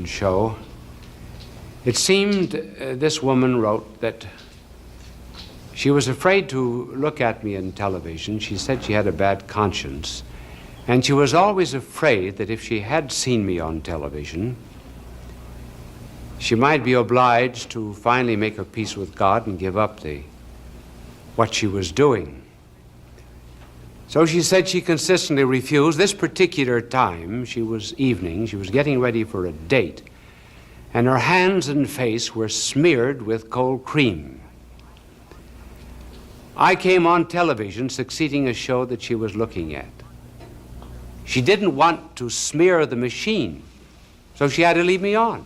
show. It seemed this woman wrote that she was afraid to look at me in television. She said she had a bad conscience, and she was always afraid that if she had seen me on television, she might be obliged to finally make her peace with God and give up what she was doing. So she said she consistently refused. This particular time, she was getting ready for a date, and her hands and face were smeared with cold cream. I came on television succeeding a show that she was looking at. She didn't want to smear the machine, so she had to leave me on.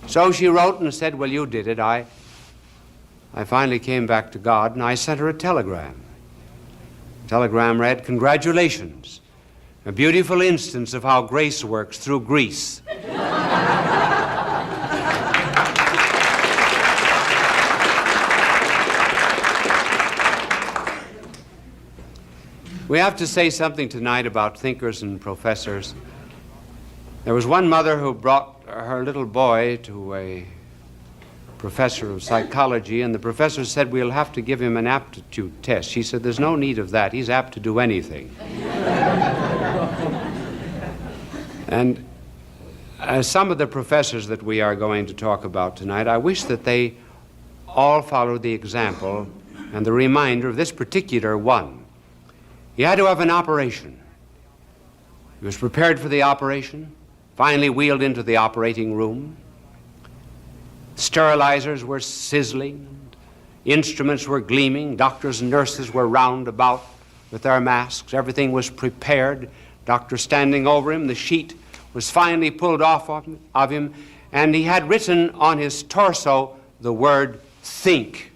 So she wrote and said, well, you did it. I finally came back to God, and I sent her a telegram. The telegram read, congratulations, a beautiful instance of how grace works through grease. We have to say something tonight about thinkers and professors. There was one mother who brought her little boy to a professor of psychology, and the professor said, we'll have to give him an aptitude test. She said, there's no need of that. He's apt to do anything. And some of the professors that we are going to talk about tonight, I wish that they all followed the example and the reminder of this particular one. He had to have an operation. He was prepared for the operation, finally wheeled into the operating room. Sterilizers were sizzling, instruments were gleaming, doctors and nurses were round about with their masks. Everything was prepared. Doctor standing over him, the sheet was finally pulled off of him, and he had written on his torso the word think.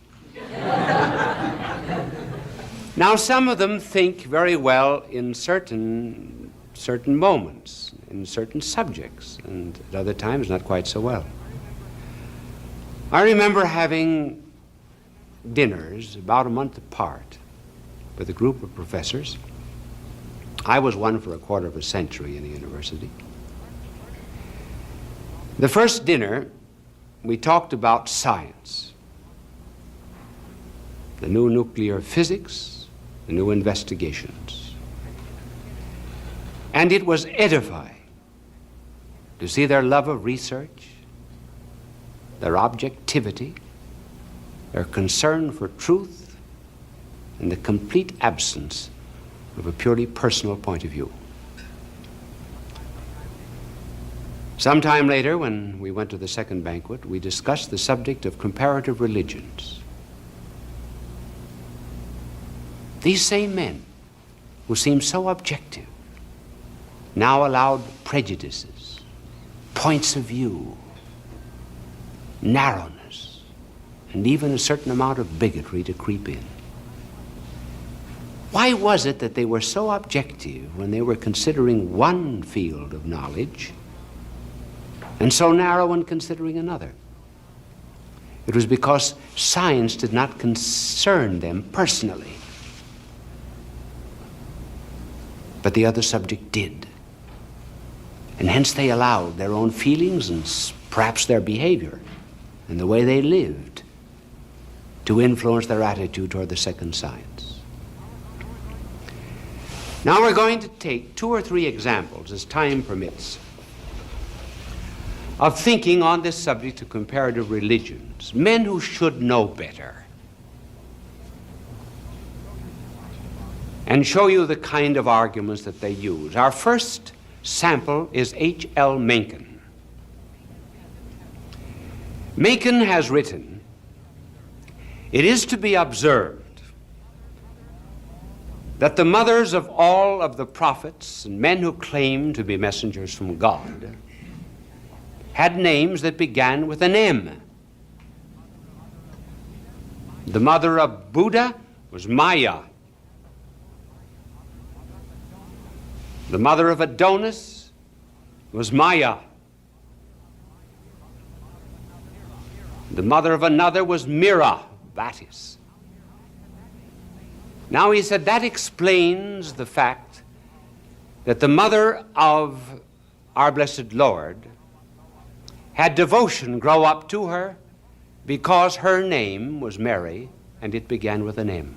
Now, some of them think very well in certain moments, in certain subjects, and at other times not quite so well. I remember having dinners about a month apart with a group of professors. I was one for a quarter of a century in the university. The first dinner, we talked about science, the new nuclear physics, the new investigations. And it was edifying to see their love of research, their objectivity, their concern for truth, and the complete absence of a purely personal point of view. Sometime later, when we went to the second banquet, we discussed the subject of comparative religions. These same men, who seemed so objective, now allowed prejudices, points of view, narrowness, and even a certain amount of bigotry to creep in. Why was it that they were so objective when they were considering one field of knowledge and so narrow when considering another? It was because science did not concern them personally, but the other subject did. And hence they allowed their own feelings and perhaps their behavior and the way they lived to influence their attitude toward the second science. Now we're going to take 2 or 3 examples, as time permits, of thinking on this subject of comparative religions, men who should know better, and show you the kind of arguments that they use. Our first sample is H.L. Mencken. Mencken has written, it is to be observed that the mothers of all of the prophets and men who claim to be messengers from God had names that began with an M. The mother of Buddha was Maya. The mother of Adonis was Maya. The mother of another was Mira, Batis. Now he said that explains the fact that the mother of our blessed Lord, had devotion grow up to her because her name was Mary and it began with an M.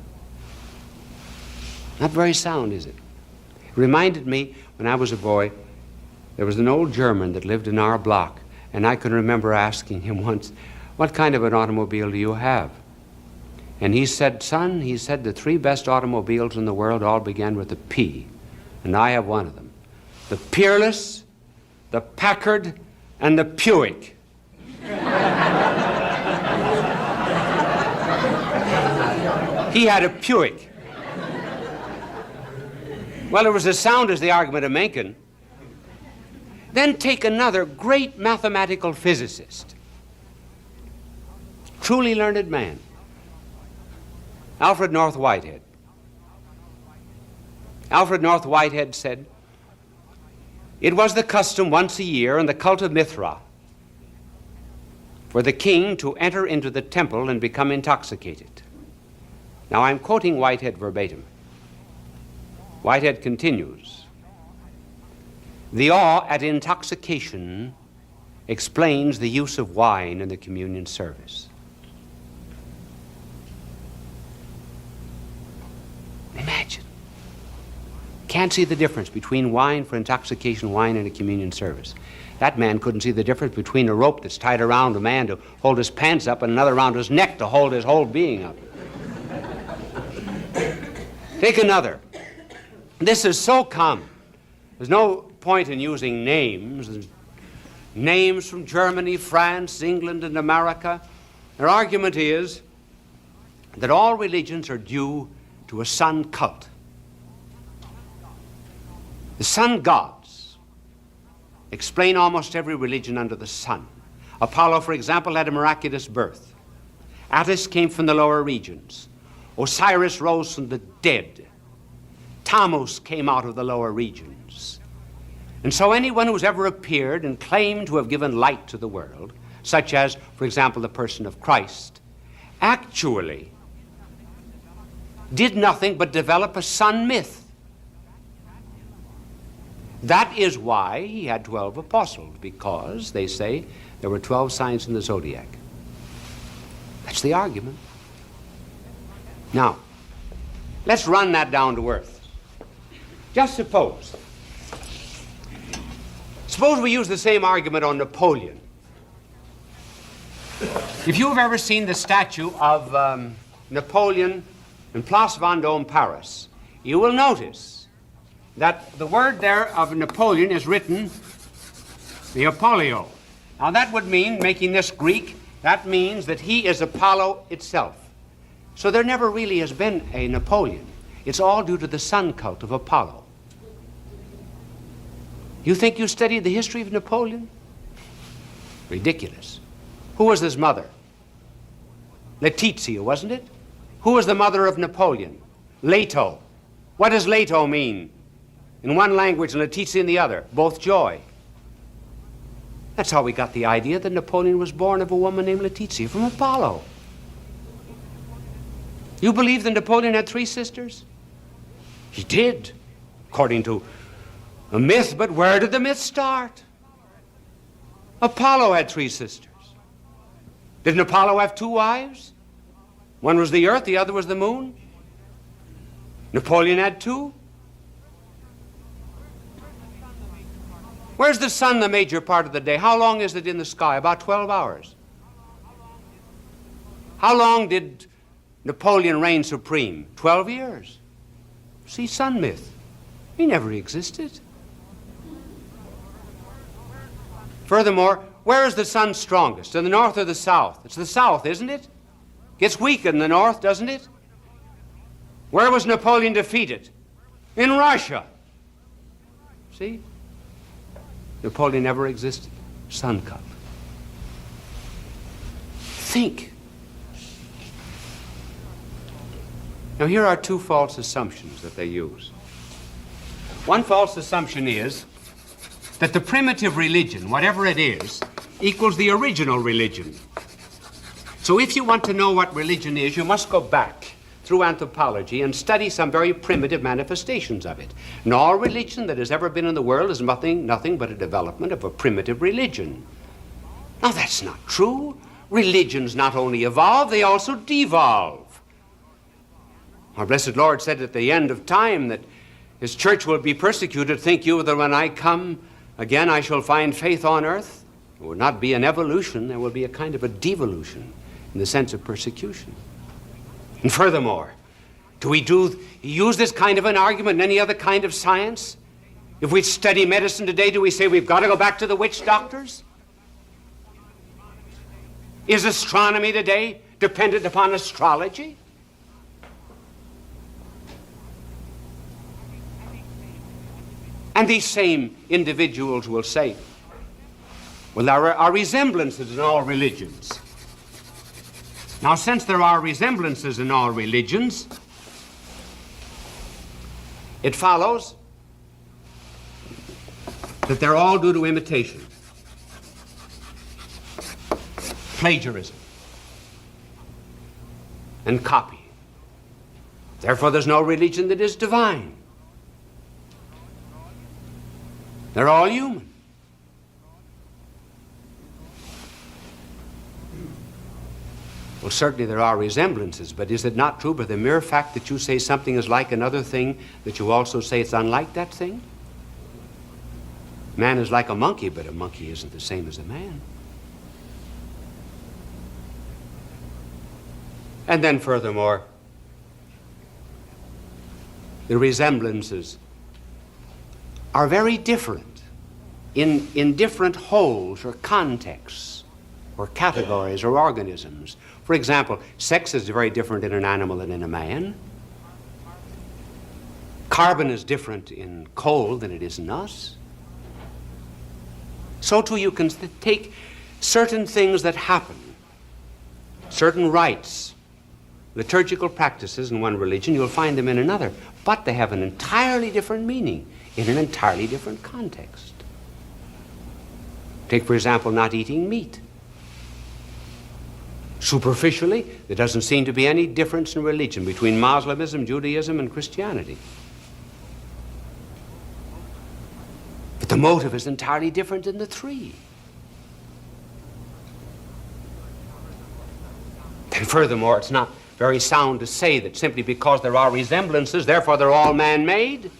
Not very sound, is it? It reminded me when I was a boy, there was an old German that lived in our block, and I can remember asking him once, "What kind of an automobile do you have?" And he said, "Son," he said, "the three best automobiles in the world all began with a P, and I have one of them. The Peerless, the Packard, and the Buick." He had a Buick. Well, it was as sound as the argument of Mencken. Then take another great mathematical physicist, truly learned man, Alfred North Whitehead. Alfred North Whitehead said, "It was the custom once a year in the cult of Mithra for the king to enter into the temple and become intoxicated." Now I'm quoting Whitehead verbatim. Whitehead continues, "The awe at intoxication explains the use of wine in the communion service." Imagine. Can't see the difference between wine for intoxication, wine in a communion service. That man couldn't see the difference between a rope that's tied around a man to hold his pants up and another around his neck to hold his whole being up. Take another. This is so common. There's no point in using names. Names from Germany, France, England, and America. Their argument is that all religions are due to a sun cult. The sun gods explain almost every religion under the sun. Apollo, for example, had a miraculous birth. Attis came from the lower regions. Osiris rose from the dead. Tammuz came out of the lower regions. And so anyone who's ever appeared and claimed to have given light to the world, such as, for example, the person of Christ, actually did nothing but develop a sun myth. That is why he had 12 apostles, because, they say, there were 12 signs in the zodiac. That's the argument. Now, let's run that down to earth. Just suppose we use the same argument on Napoleon. If you've ever seen the statue of Napoleon in Place Vendôme, Paris, you will notice that the word there of Napoleon is written the Apollio. Now that would mean, making this Greek, that means that he is Apollo itself. So there never really has been a Napoleon. It's all due to the sun cult of Apollo. You think you studied the history of Napoleon? Ridiculous. Who was his mother? Letizia, wasn't it? Who was the mother of Napoleon? Leto. What does Leto mean? In one language and Letizia in the other. Both joy. That's how we got the idea that Napoleon was born of a woman named Letizia from Apollo. You believe that Napoleon had 3 sisters? He did, according to a myth, but where did the myth start? Apollo had 3 sisters. Didn't Apollo have 2 wives? One was the earth, the other was the moon. Napoleon had 2. Where's the sun the major part of the day? How long is it in the sky? About 12 hours. How long did Napoleon reign supreme? 12 years. See, sun myth. He never existed. Furthermore, where is the sun strongest? In the north or the south? It's the south, isn't it? Gets weaker in the north, doesn't it? Where was Napoleon defeated? In Russia. See? Napoleon never existed. Sun cult. Think. Now here are 2 false assumptions that they use. One false assumption is that the primitive religion, whatever it is, equals the original religion. So if you want to know what religion is, you must go back through anthropology and study some very primitive manifestations of it. And all religion that has ever been in the world is nothing but a development of a primitive religion. Now, that's not true. Religions not only evolve, they also devolve. Our blessed Lord said at the end of time that his church will be persecuted. Think you that when I come again I shall find faith on earth? It will not be an evolution, there will be a kind of a devolution in the sense of persecution. And furthermore, do we use this kind of an argument in any other kind of science? If we study medicine today, do we say we've got to go back to the witch doctors? Is astronomy today dependent upon astrology? And these same individuals will say, well, there are resemblances in all religions. Now, since there are resemblances in all religions, it follows that they're all due to imitation, plagiarism, and copy. Therefore, there's no religion that is divine. They're all human. Well, certainly there are resemblances, but is it not true by the mere fact that you say something is like another thing that you also say it's unlike that thing? Man is like a monkey, but a monkey isn't the same as a man. And then furthermore, the resemblances are very different in different wholes or contexts or categories or organisms. For example, sex is very different in an animal than in a man. Carbon is different in coal than it is in us. So too you can take certain things that happen, certain rites, liturgical practices in one religion, you'll find them in another, but they have an entirely different meaning in an entirely different context. Take, for example, not eating meat. Superficially, there doesn't seem to be any difference in religion between Moslemism, Judaism, and Christianity. But the motive is entirely different in the three. And furthermore, it's not very sound to say that simply because there are resemblances, therefore they're all man-made.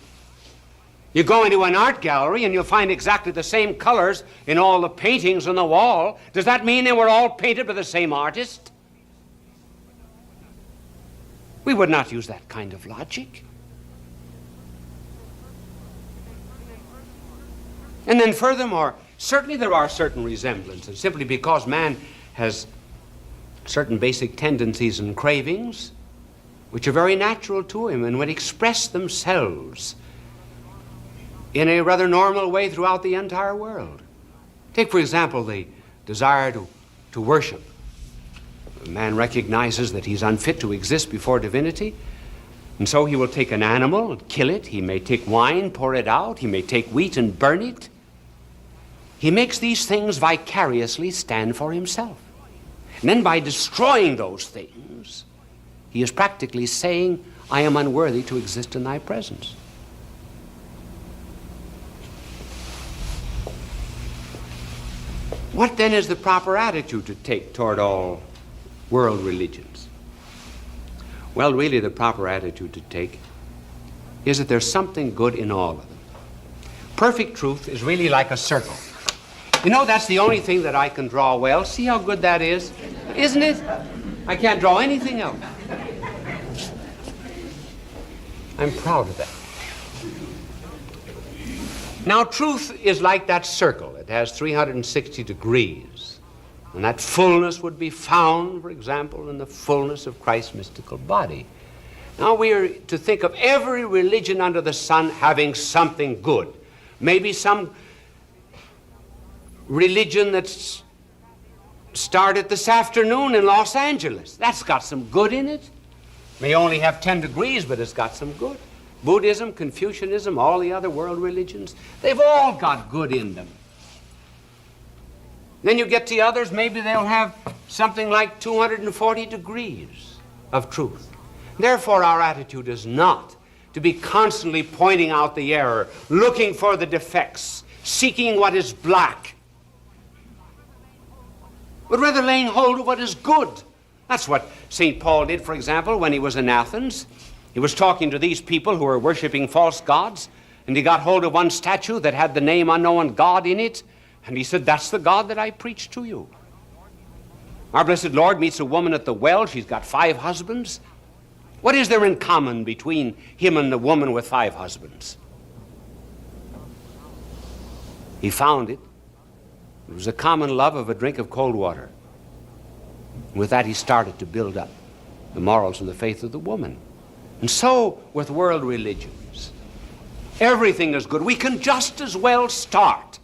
You go into an art gallery and you'll find exactly the same colors in all the paintings on the wall. Does that mean they were all painted by the same artist? We would not use that kind of logic. And then furthermore, certainly there are certain resemblances, simply because man has certain basic tendencies and cravings which are very natural to him and would express themselves in a rather normal way throughout the entire world. Take, for example, the desire to worship. A man recognizes that he's unfit to exist before divinity, and so he will take an animal and kill it. He may take wine, pour it out. He may take wheat and burn it. He makes these things vicariously stand for himself. And then by destroying those things, he is practically saying, I am unworthy to exist in thy presence. What then is the proper attitude to take toward all world religions? Well, really the proper attitude to take is that there's something good in all of them. Perfect truth is really like a circle. You know, that's the only thing that I can draw well. See how good that is? Isn't it? I can't draw anything else. I'm proud of that. Now, truth is like that circle. It has 360 degrees. And that fullness would be found, for example, in the fullness of Christ's mystical body. Now, we are to think of every religion under the sun having something good. Maybe some religion that's started this afternoon in Los Angeles. That's got some good in it. May only have 10 degrees, but it's got some good. Buddhism, Confucianism, all the other world religions, they've all got good in them. Then you get to others, maybe they'll have something like 240 degrees of truth. Therefore, our attitude is not to be constantly pointing out the error, looking for the defects, seeking what is black, but rather laying hold of what is good. That's what St. Paul did, for example, when he was in Athens. He was talking to these people who were worshiping false gods, and he got hold of one statue that had the name unknown God in it, and he said, that's the God that I preach to you. Our blessed Lord meets a woman at the well. She's got 5 husbands. What is there in common between him and the woman with 5 husbands? He found it. It was a common love of a drink of cold water. With that, he started to build up the morals and the faith of the woman. And so with world religions, everything is good. We can just as well start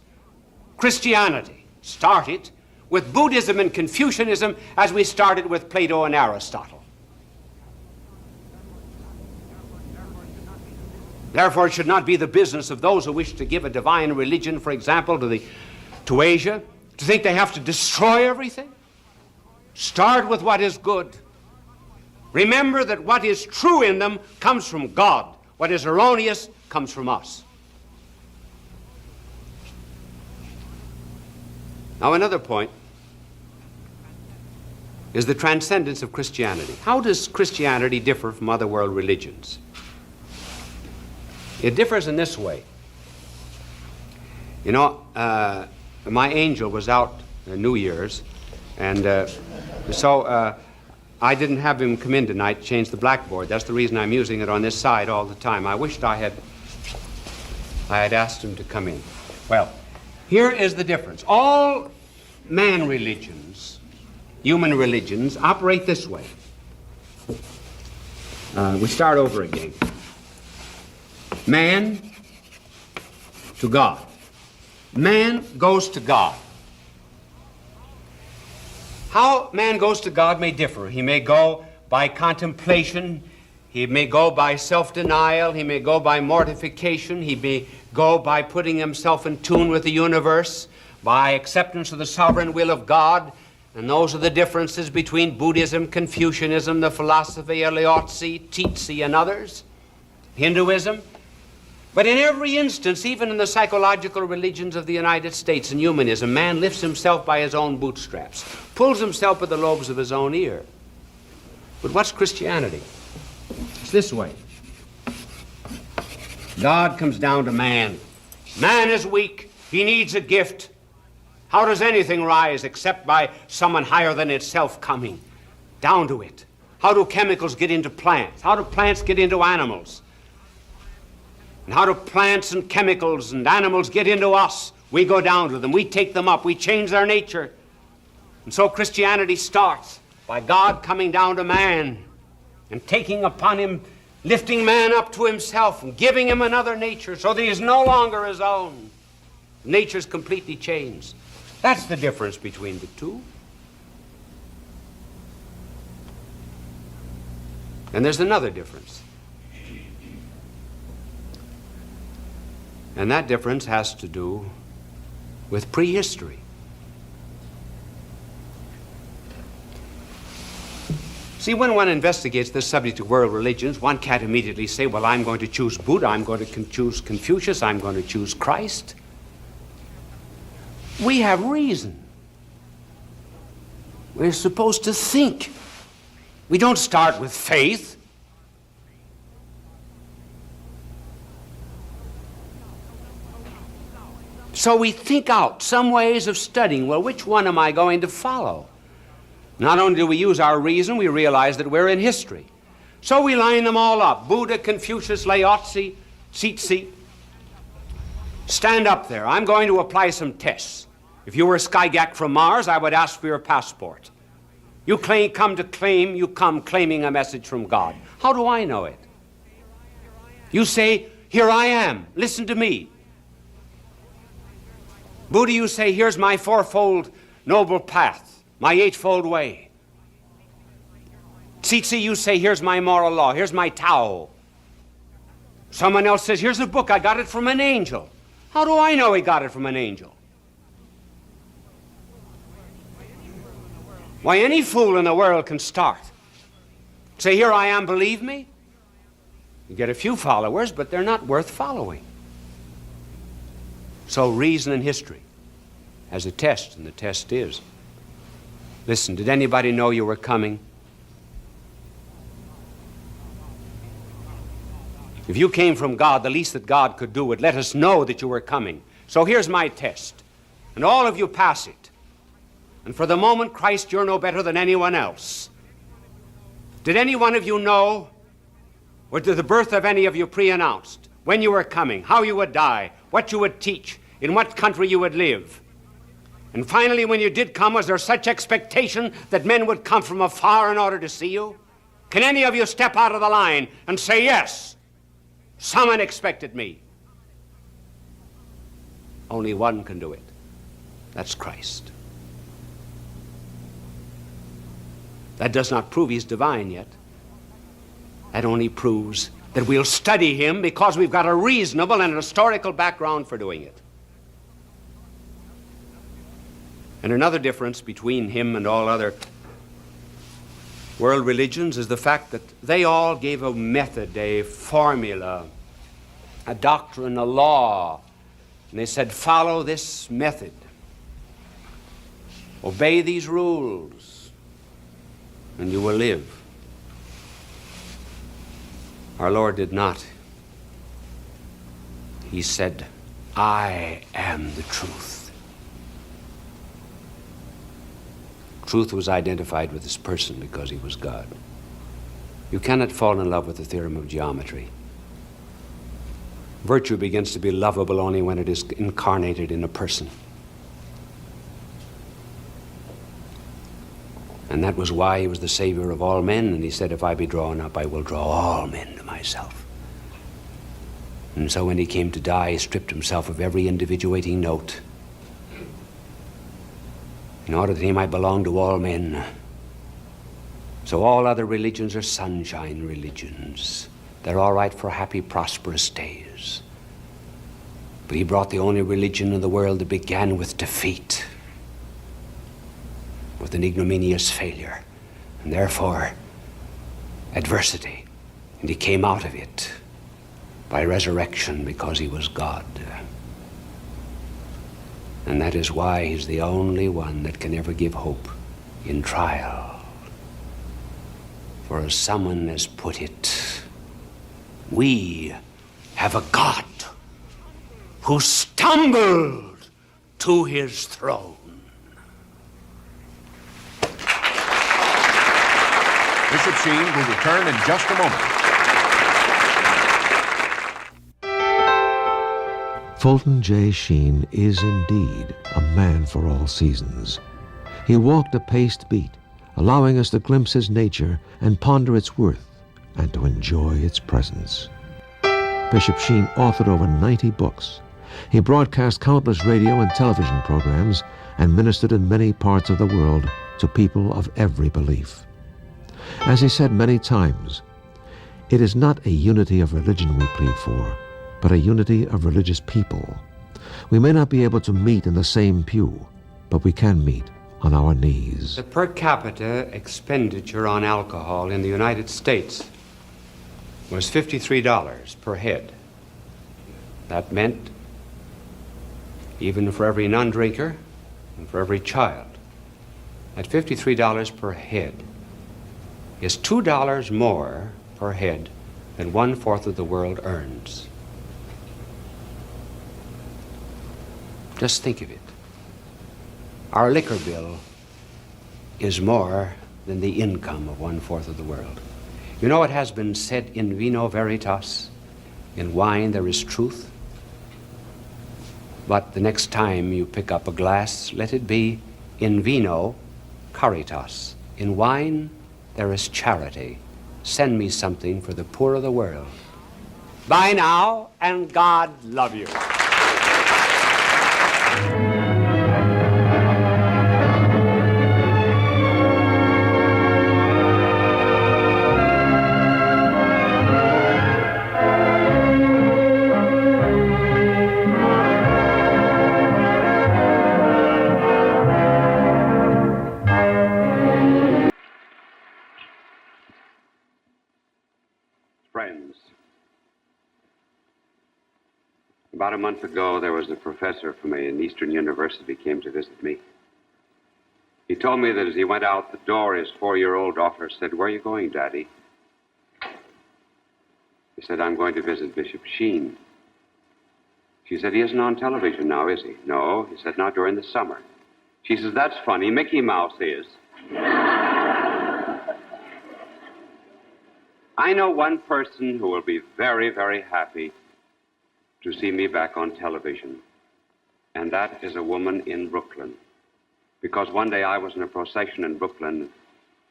Christianity, start it with Buddhism and Confucianism as we started with Plato and Aristotle. Therefore, it should not be the business of those who wish to give a divine religion, for example, to Asia, to think they have to destroy everything. Start with what is good. Remember that what is true in them comes from God. What is erroneous comes from us. Now, another point is the transcendence of Christianity. How does Christianity differ from other world religions? It differs in this way. You know, my angel was out New Year's, and so I didn't have him come in tonight to change the blackboard. That's the reason I'm using it on this side all the time. I wished I had asked him to come in. Well, here is the difference. All man religions, human religions, operate this way. We start over again. Man to God. Man goes to God. How man goes to God may differ. He may go by contemplation. He may go by self-denial. He may go by mortification. He may go by putting himself in tune with the universe, by acceptance of the sovereign will of God. And those are the differences between Buddhism, Confucianism, the philosophy of Laozi, Tzu, and others, Hinduism. But in every instance, even in the psychological religions of the United States and humanism, man lifts himself by his own bootstraps, pulls himself by the lobes of his own ear. But what's Christianity? It's this way. God comes down to man. Man is weak. He needs a gift. How does anything rise except by someone higher than itself coming down to it? How do chemicals get into plants? How do plants get into animals? And how do plants and chemicals and animals get into us? We go down to them. We take them up. We change their nature. And so Christianity starts by God coming down to man and taking upon him, lifting man up to himself and giving him another nature so that he is no longer his own. Nature's completely changed. That's the difference between the two. And there's another difference. And that difference has to do with prehistory. See, when one investigates this subject of world religions, one can't immediately say, well, I'm going to choose Buddha, I'm going to choose Confucius, I'm going to choose Christ. We have reason. We're supposed to think. We don't start with faith. So we think out some ways of studying, well, which one am I going to follow? Not only do we use our reason, we realize that we're in history. So we line them all up. Buddha, Confucius, Laozi, Tzu. Stand up there. I'm going to apply some tests. If you were a skygack from Mars, I would ask for your passport. You come claiming a message from God. How do I know it? You say, here I am. Listen to me. Buddha, you say, here's my fourfold noble path, my eightfold way. Tzu, you say, here's my moral law, here's my Tao. Someone else says, here's a book, I got it from an angel. How do I know he got it from an angel? Why, any fool in the world can start. Say, here I am, believe me. You get a few followers, but they're not worth following. So reason and history has a test, and the test is, listen, did anybody know you were coming? If you came from God, the least that God could do would let us know that you were coming. So here's my test, and all of you pass it. And for the moment, Christ, you're no better than anyone else. Did any one of you know, or did the birth of any of you pre-announced, when you were coming, how you would die, what you would teach, in what country you would live? And finally, when you did come, was there such expectation that men would come from afar in order to see you? Can any of you step out of the line and say, yes, someone expected me? Only one can do it. That's Christ. That does not prove he's divine yet. That only proves that we'll study him because we've got a reasonable and historical background for doing it. And another difference between him and all other world religions is the fact that they all gave a method, a formula, a doctrine, a law. And they said, follow this method. Obey these rules, and you will live. Our Lord did not. He said, I am the truth. Truth was identified with this person because he was God. You cannot fall in love with the theorem of geometry. Virtue begins to be lovable only when it is incarnated in a person. And that was why he was the Savior of all men, and he said, if I be drawn up, I will draw all men to myself. And so when he came to die, he stripped himself of every individuating note in order that he might belong to all men. So all other religions are sunshine religions. They're all right for happy, prosperous days. But he brought the only religion in the world that began with defeat, with an ignominious failure, and therefore adversity. And he came out of it by resurrection because he was God. And that is why he's the only one that can ever give hope in trial. For as someone has put it, we have a God who stumbled to his throne. Bishop Sheen will return in just a moment. Fulton J.Sheen is indeed a man for all seasons. He walked a paced beat, allowing us to glimpse his nature and ponder its worth and to enjoy its presence. Bishop Sheen authored over 90 books. He broadcast countless radio and television programs and ministered in many parts of the world to people of every belief. As he said many times, it is not a unity of religion we plead for, but a unity of religious people. We may not be able to meet in the same pew, but we can meet on our knees. The per capita expenditure on alcohol in the United States was $53 per head. That meant, even for every non-drinker and for every child, at $53 per head is $2 more per head than 1/4 of the world earns. Just think of it. Our liquor bill is more than the income of 1/4 of the world. You know, it has been said, in vino veritas, in wine there is truth. But the next time you pick up a glass, let it be in vino caritas. In wine there is charity. Send me something for the poor of the world. Bye now, and God love you. About a month ago, there was a professor from an Eastern university came to visit me. He told me that as he went out the door, his 4-year-old daughter said, "Where are you going, Daddy?" He said, "I'm going to visit Bishop Sheen." She said, "He isn't on television now, is he?" "No," he said, "not during the summer." She says, "That's funny. Mickey Mouse is." I know one person who will be very, very happy to see me back on television, and that is a woman in Brooklyn. Because one day I was in a procession in Brooklyn.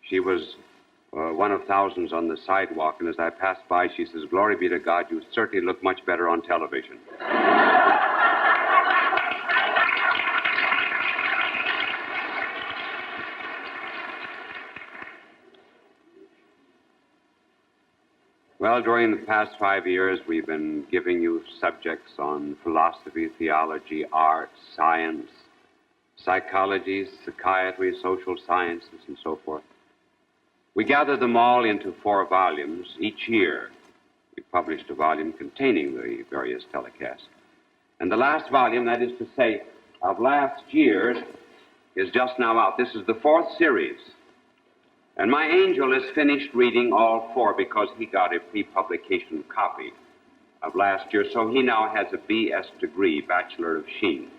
She was one of thousands on the sidewalk, and as I passed by, she says, "Glory be to God, you certainly look much better on television." Well, during the past 5 years, we've been giving you subjects on philosophy, theology, art, science, psychology, psychiatry, social sciences, and so forth. We gathered them all into 4 volumes. Each year, we published a volume containing the various telecasts. And the last volume, that is to say, of last year, is just now out. This is the 4th series. And my angel has finished reading all 4 because he got a pre-publication copy of last year, so he now has a B.S. degree, Bachelor of Sheen.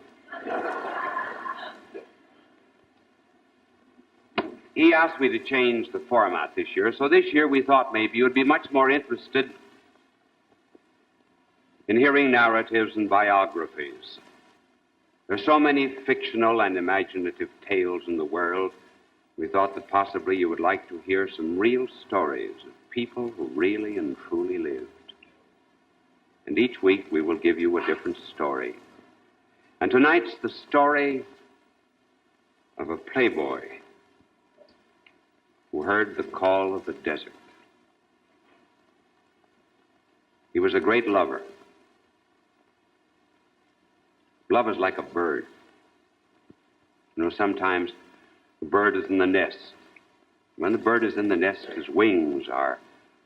He asked me to change the format this year, so this year we thought maybe you would be much more interested in hearing narratives and biographies. There's so many fictional and imaginative tales in the world. We thought that possibly you would like to hear some real stories of people who really and truly lived. And each week we will give you a different story. And tonight's the story of a playboy who heard the call of the desert. He was a great lover. Love is like a bird. You know, sometimes the bird is in the nest. When the bird is in the nest, his wings are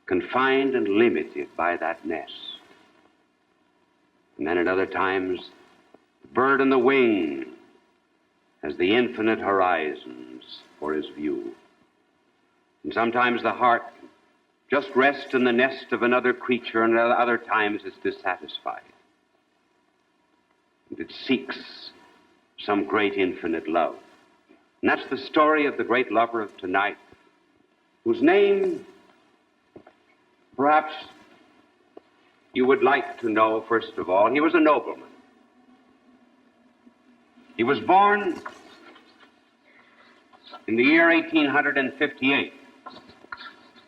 confined and limited by that nest. And then at other times, the bird in the wing has the infinite horizons for his view. And sometimes the heart just rests in the nest of another creature, and at other times it's dissatisfied. And it seeks some great infinite love. And that's the story of the great lover of tonight, whose name perhaps you would like to know, first of all. He was a nobleman. He was born in the year 1858.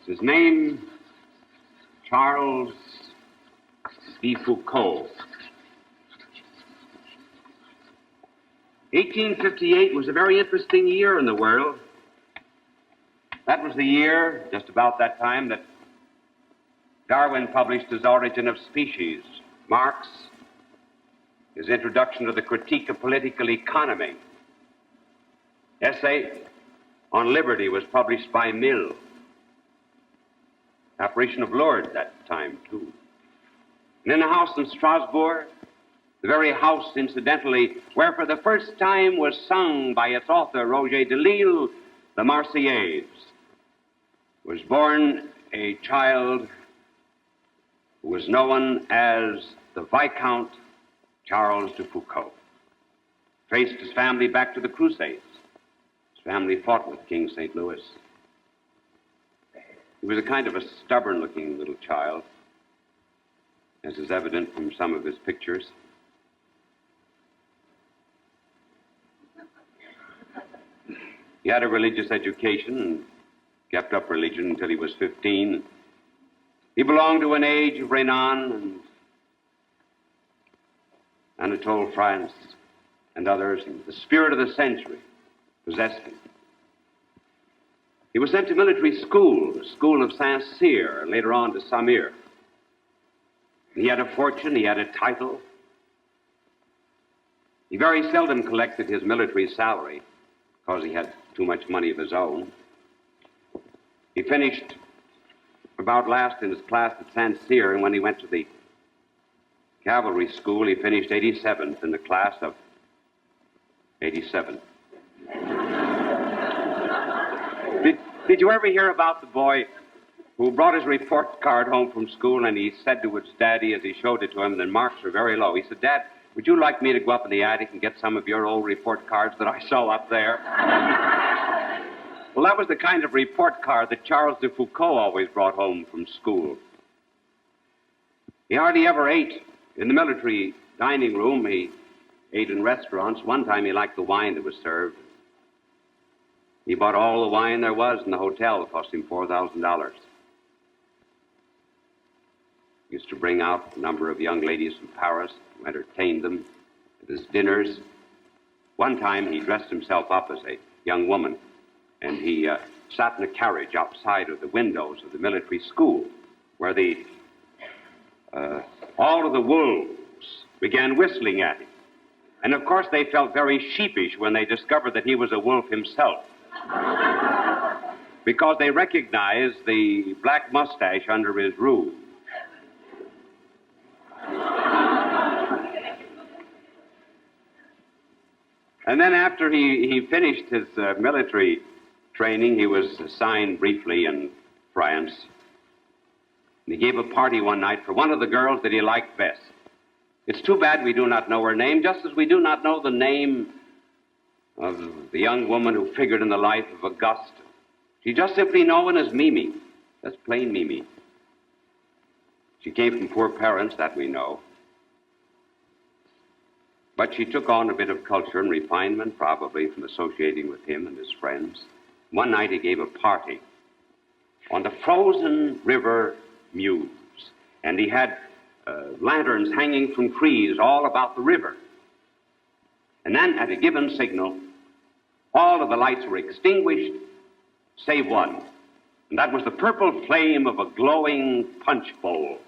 His name, Charles de Foucault. 1858 was a very interesting year in the world. That was the year, just about that time, that Darwin published his Origin of Species. Marx, his introduction to the Critique of Political Economy. Essay on Liberty was published by Mill. Apparition of Lourdes that time, too. And in a house in Strasbourg, the very house, incidentally, where for the first time was sung by its author, Roger de Lille, the Marseillaise, was born a child who was known as the Viscount Charles de Foucault. Traced his family back to the Crusades. His family fought with King St. Louis. He was a kind of a stubborn-looking little child, as is evident from some of his pictures. He had a religious education and kept up religion until he was 15. He belonged to an age of renown, and Anatole France and others, and the spirit of the century possessed him. He was sent to military school, the school of Saint-Cyr, and later on to Samir. He had a fortune, he had a title. He very seldom collected his military salary because he had too much money of his own. He finished about last in his class at Saint-Cyr, and when he went to the cavalry school, he finished 87th in the class of 87. Did you ever hear about the boy who brought his report card home from school and he said to his daddy as he showed it to him, and the marks were very low, he said, "Dad, would you like me to go up in the attic and get some of your old report cards that I saw up there?" Well, that was the kind of report card that Charles de Foucault always brought home from school. He hardly ever ate in the military dining room. He ate in restaurants. One time he liked the wine that was served. He bought all the wine there was in the hotel. It cost him $4,000. He used to bring out a number of young ladies from Paris, who entertained them at his dinners. One time he dressed himself up as a young woman, and he sat in a carriage outside of the windows of the military school, where all of the wolves began whistling at him. And of course they felt very sheepish when they discovered that he was a wolf himself, because they recognized the black mustache under his rouge. And then after he finished his military training, he was assigned briefly in France. And he gave a party one night for one of the girls that he liked best. It's too bad we do not know her name, just as we do not know the name of the young woman who figured in the life of Auguste. She's just simply known as Mimi. That's plain Mimi. She came from poor parents, that we know. But she took on a bit of culture and refinement, probably from associating with him and his friends. One night he gave a party on the frozen river Meuse, and he had lanterns hanging from trees all about the river. And then, at a given signal, all of the lights were extinguished, save one. And that was the purple flame of a glowing punch bowl.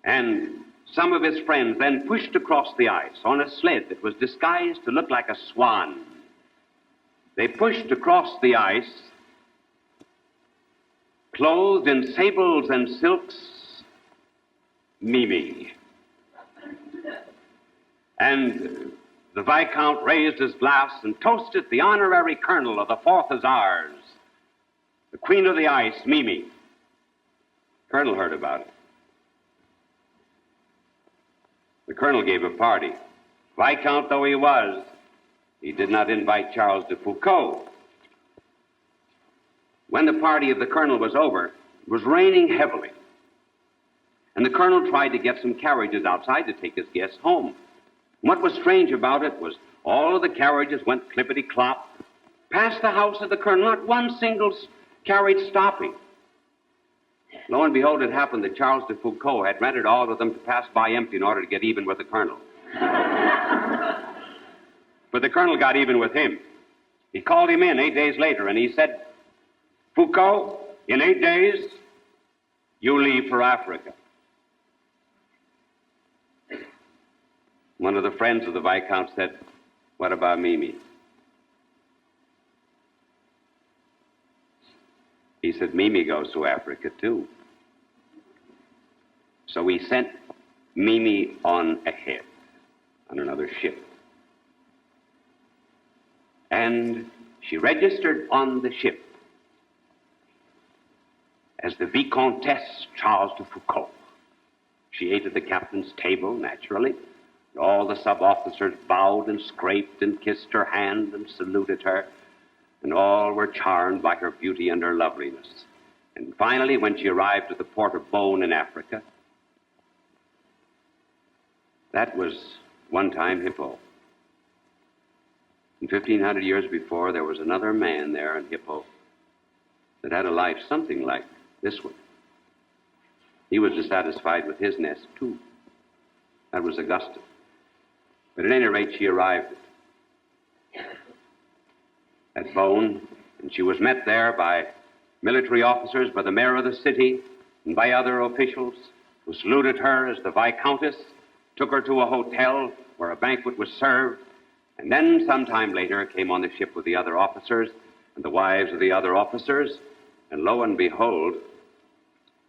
And some of his friends then pushed across the ice on a sled that was disguised to look like a swan. They pushed across the ice, clothed in sables and silks, Mimi. And the Viscount raised his glass and toasted the honorary colonel of the 4th Hussars, the Queen of the Ice, Mimi. Colonel heard about it. The colonel gave a party. Viscount though he was, he did not invite Charles de Foucault. When the party of the colonel was over, it was raining heavily. And the colonel tried to get some carriages outside to take his guests home. And what was strange about it was all of the carriages went clippity-clop past the house of the colonel, not one single carriage stopping. Lo and behold, it happened that Charles de Foucault had rented all of them to pass by empty in order to get even with the colonel. But the colonel got even with him. He called him in 8 days later, and he said, "Foucault, in 8 days, you leave for Africa." One of the friends of the Viscount said, "What about Mimi?" He said, "Mimi goes to Africa, too." So he sent Mimi on ahead, on another ship. And she registered on the ship as the Vicomtesse Charles de Foucault. She ate at the captain's table, naturally. All the sub-officers bowed and scraped and kissed her hand and saluted her, and all were charmed by her beauty and her loveliness. And finally, when she arrived at the port of Beaune in Africa, that was one time Hippo. And 1,500 years before, there was another man there in Hippo that had a life something like this one. He was dissatisfied with his nest, too. That was Augustus. But at any rate, she arrived at Beaune, and she was met there by military officers, by the mayor of the city, and by other officials who saluted her as the Viscountess, took her to a hotel where a banquet was served, and then sometime later came on the ship with the other officers and the wives of the other officers, and lo and behold,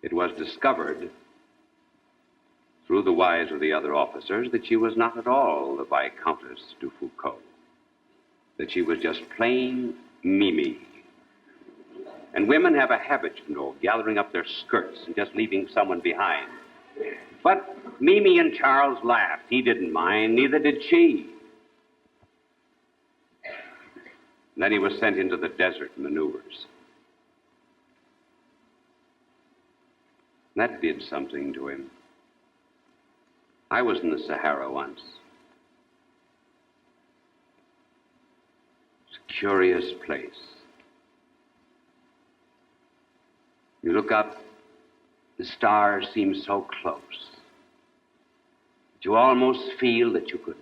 it was discovered through the wives of the other officers, that she was not at all the Viscountess de Foucault, that she was just plain Mimi. And women have a habit, you know, of gathering up their skirts and just leaving someone behind. But Mimi and Charles laughed. He didn't mind, neither did she. And then he was sent into the desert maneuvers. That did something to him. I was in the Sahara once. It's a curious place. You look up, the stars seem so close that you almost feel that you could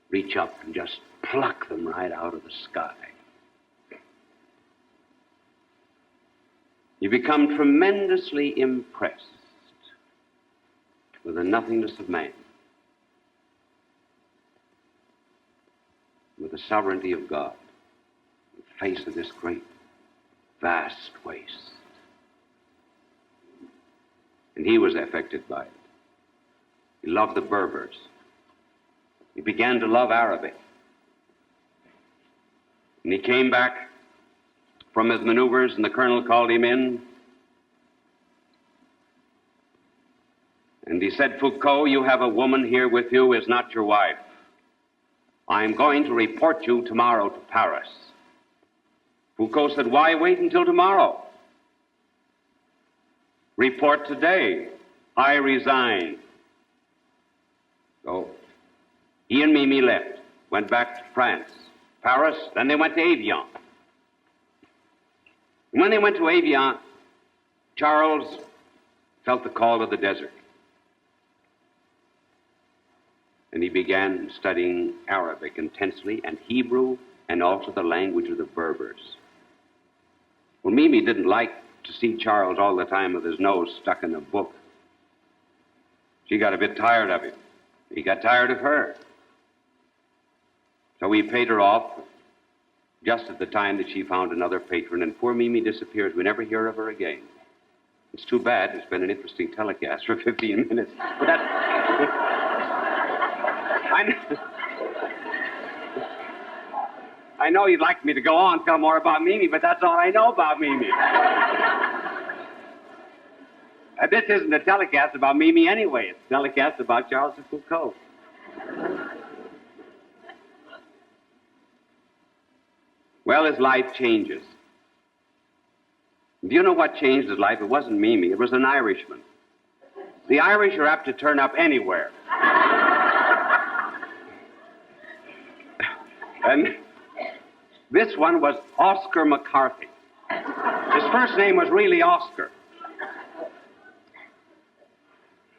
reach up and just pluck them right out of the sky. You become tremendously impressed with the nothingness of man, with the sovereignty of God, in the face of this great, vast waste. And he was affected by it. He loved the Berbers. He began to love Arabic. And he came back from his maneuvers, and the colonel called him in. And he said, "Foucault, you have a woman here with you, is not your wife. I'm going to report you tomorrow to Paris." Foucault said, "Why wait until tomorrow? Report today. I resign." So he and Mimi left, went back to France, Paris, then they went to Evian. And when they went to Evian, Charles felt the call of the desert. And he began studying Arabic intensely, and Hebrew, and also the language of the Berbers. Well, Mimi didn't like to see Charles all the time with his nose stuck in a book. She got a bit tired of him. He got tired of her. So he paid her off just at the time that she found another patron, and poor Mimi disappears. We never hear of her again. It's too bad. It's been an interesting telecast for 15 minutes. But that's... I know you'd like me to go on and tell more about Mimi, but that's all I know about Mimi. This isn't a telecast about Mimi anyway. It's a telecast about Charles de Foucault. Well, his life changes. Do you know what changed his life? It wasn't Mimi. It was an Irishman. The Irish are apt to turn up anywhere. And this one was Oscar McCarthy. His first name was really Oscar.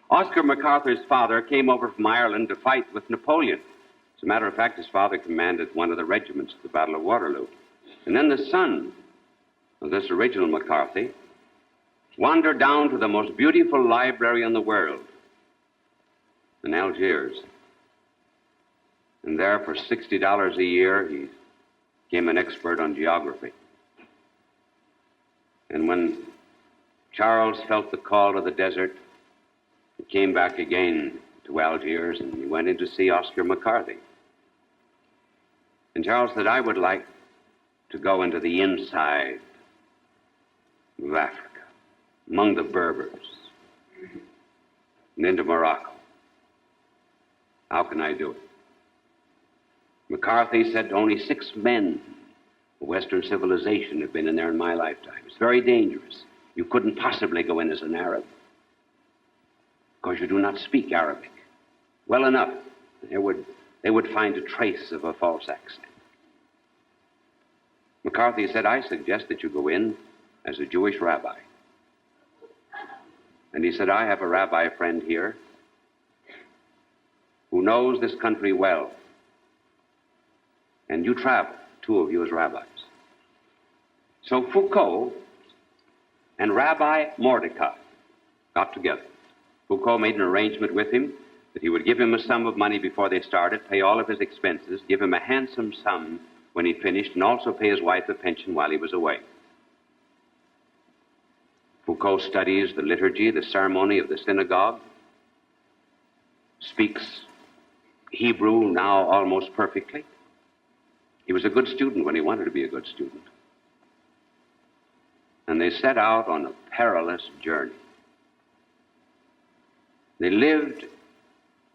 Oscar McCarthy's father came over from Ireland to fight with Napoleon. As a matter of fact, his father commanded one of the regiments at the Battle of Waterloo. And then the son of this original McCarthy wandered down to the most beautiful library in the world, in Algiers. And there, for $60 a year, he became an expert on geography. And when Charles felt the call to the desert, he came back again to Algiers, and he went in to see Oscar McCarthy. And Charles said, "I would like to go into the inside of Africa, among the Berbers, and into Morocco. How can I do it?" McCarthy said, "Only 6 men of Western civilization have been in there in my lifetime. It's very dangerous. You couldn't possibly go in as an Arab, because you do not speak Arabic well enough. They would find a trace of a false accent." McCarthy said, "I suggest that you go in as a Jewish rabbi." And he said, "I have a rabbi friend here who knows this country well. And you travel, 2 of you as rabbis." So Foucault and Rabbi Mordecai got together. Foucault made an arrangement with him that he would give him a sum of money before they started, pay all of his expenses, give him a handsome sum when he finished, and also pay his wife a pension while he was away. Foucault studies the liturgy, the ceremony of the synagogue. speaks Hebrew now almost perfectly. He was a good student when he wanted to be a good student. And they set out on a perilous journey. They lived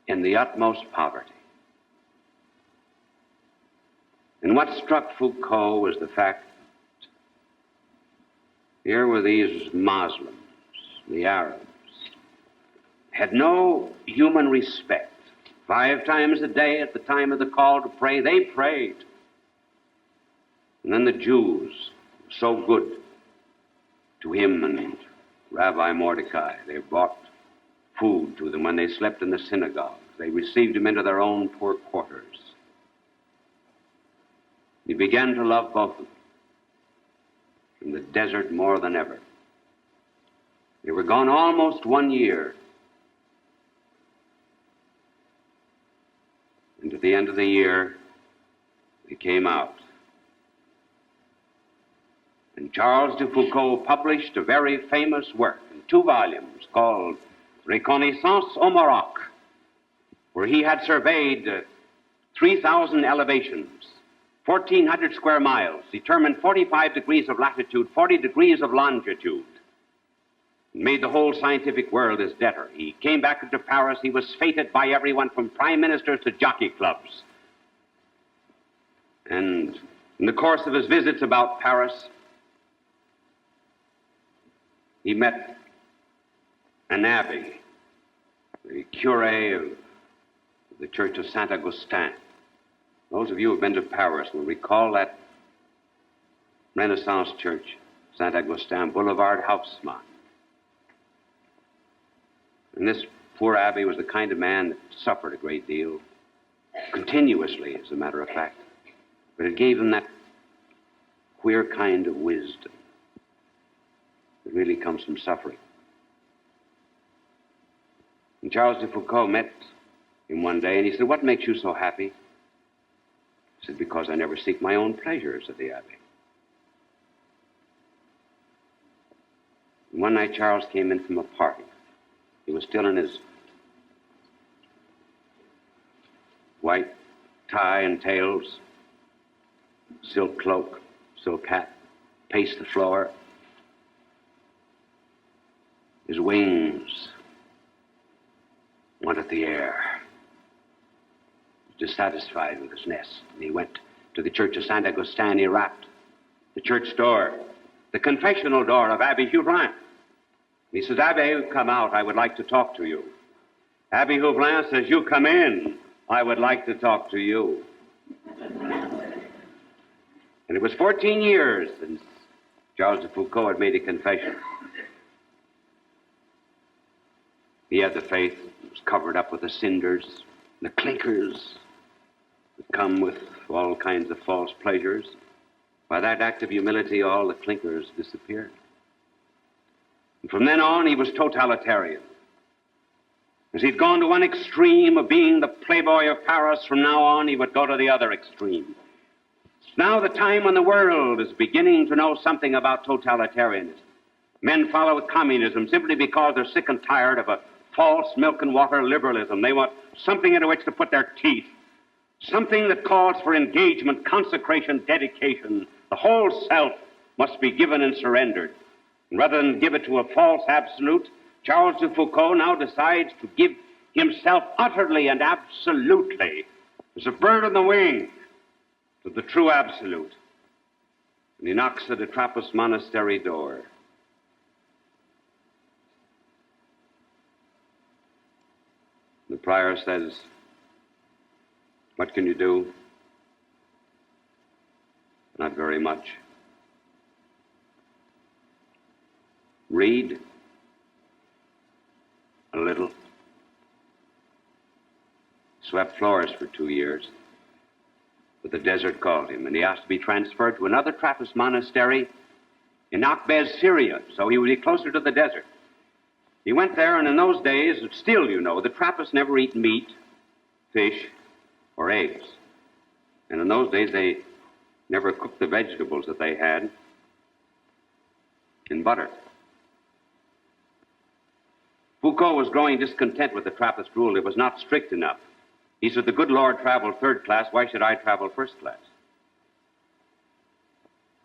in the utmost poverty. And what struck Foucault was the fact that here were these Muslims, the Arabs, had no human respect. 5 times a day at the time of the call to pray, they prayed. And then the Jews, so good to him and Rabbi Mordecai, they brought food to them when they slept in the synagogue. They received him into their own poor quarters. He began to love both of them in the desert more than ever. They were gone almost 1 year. And at the end of the year, they came out. And Charles de Foucault published a very famous work in 2 volumes called Reconnaissance au Maroc, where he had surveyed 3,000 elevations, 1,400 square miles, determined 45 degrees of latitude, 40 degrees of longitude, and made the whole scientific world his debtor. He came back into Paris. He was feted by everyone from prime ministers to jockey clubs. And in the course of his visits about Paris, he met an abbé, the curé of the church of Saint Augustin. Those of you who have been to Paris will recall that Renaissance church, Saint Augustin, Boulevard Haussmann. And this poor abbé was the kind of man that suffered a great deal, continuously, as a matter of fact. But it gave him that queer kind of wisdom that really comes from suffering. And Charles de Foucault met him one day, and he said, "What makes you so happy?" He said, "Because I never seek my own pleasure," said the abbé. And one night Charles came in from a party. He was still in his white tie and tails, silk cloak, silk hat, paced the floor. His wings wanted the air. He was dissatisfied with his nest, and he went to the church of Saint Augustin. He rapped the church door, the confessional door of Abbé Houvelin. He says, "Abbé, come out. I would like to talk to you." Abbé Houvelin says, "You come in. I would like to talk to you." And it was 14 years since Charles de Foucault had made a confession. He had the faith. It was covered up with the cinders, the clinkers that come with all kinds of false pleasures. By that act of humility, all the clinkers disappeared. And from then on, he was totalitarian. As he'd gone to one extreme of being the playboy of Paris, from now on, he would go to the other extreme. It's now the time when the world is beginning to know something about totalitarianism. Men follow communism simply because they're sick and tired of a false milk and water liberalism. They want something into which to put their teeth, something that calls for engagement, consecration, dedication. The whole self must be given and surrendered. And rather than give it to a false absolute, Charles de Foucault now decides to give himself utterly and absolutely, as a bird on the wing, to the true absolute. And he knocks at a Trappist monastery door. The prior says, "What can you do?" "Not very much." "Read?" "A little." Swept floors for 2 years. But the desert called him, and he asked to be transferred to another Trappist monastery in Akbez, Syria, so he would be closer to the desert. He went there, and in those days, still, you know, the Trappists never eat meat, fish, or eggs. And in those days, they never cooked the vegetables that they had in butter. Foucault was growing discontent with the Trappist rule. It was not strict enough. He said, the good Lord traveled third class. Why should I travel first class?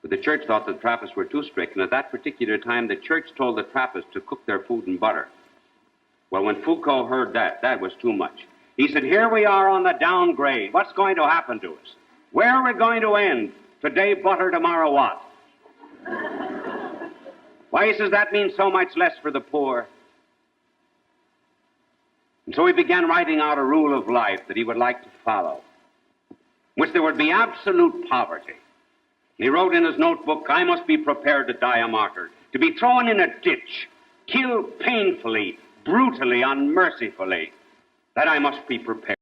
But the church thought the Trappists were too strict, and at that particular time, the church told the Trappists to cook their food in butter. Well, when Foucault heard that, that was too much. He said, here we are on the downgrade. What's going to happen to us? Where are we going to end? Today butter, tomorrow what? Why, he says, that means so much less for the poor. And so he began writing out a rule of life that he would like to follow, which there would be absolute poverty. And he wrote in his notebook, I must be prepared to die a martyr, to be thrown in a ditch, killed painfully, brutally, unmercifully, that I must be prepared.